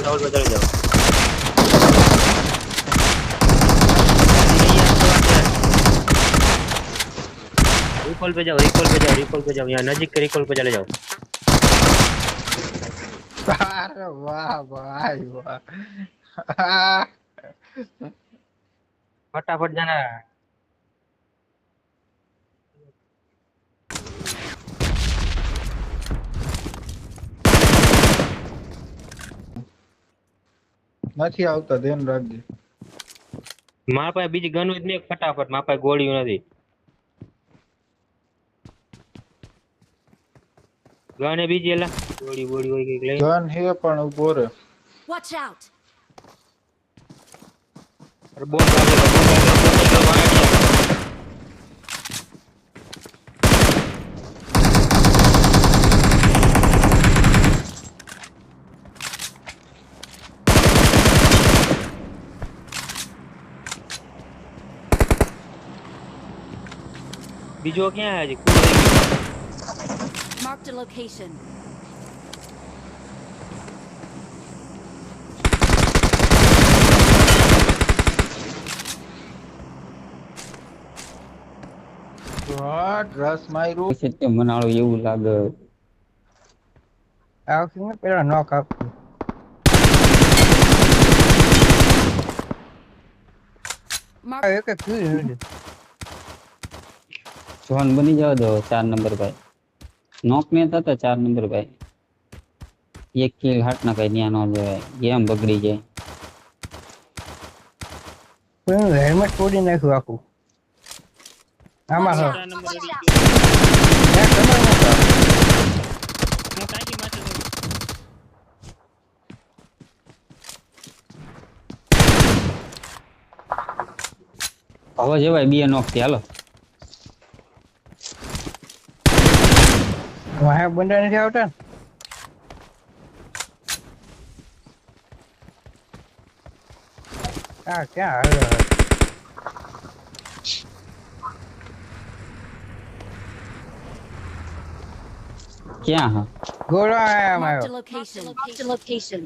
राहुल पे चले जाओ रिकॉल पे जाओ रिकॉल पे जाओ यहाँ नजीक के रिकॉल पे चले जाओ अरे वाह भाई वाह फटाफट जाना નથી આવતા ધ્યાન રાખજે मारा पास बीजी गन હોય ને फटाफट मारा पास गोळीઓ નથી ગન એ બીજી એલા ગોળી હોય કે લઈ ગન હે પણ ઉભો રે Watch out! અરે બોમ્બ લાગેલો મારી બીજો ક્યાં છે Marked a location. વોટ રસ માર્યું છે તે મનાળો એવું લાગે આ વખતે પેલા નોક આપતું Marked એક એક કિલ નથી જોન બની જાવ દો 4 નંબર ભાઈ નોક ને હતા 4 નંબર ભાઈ એક કિલ હાટ ના કઈ ન્યા નો જાય ગેમ બગડી જાય પણ હેલ્મેટ તોડી નાખ્યું આખું આમાં Watch હા out! Watch out! મેં ખબર નહોતા હવે જેવાય બે નોક થી હાલો વાહ બંડા નથી આવતા ને આ ક્યાં હાલે ક્યાં હા ગોળો આયા Marked a માયો location. Marked a location.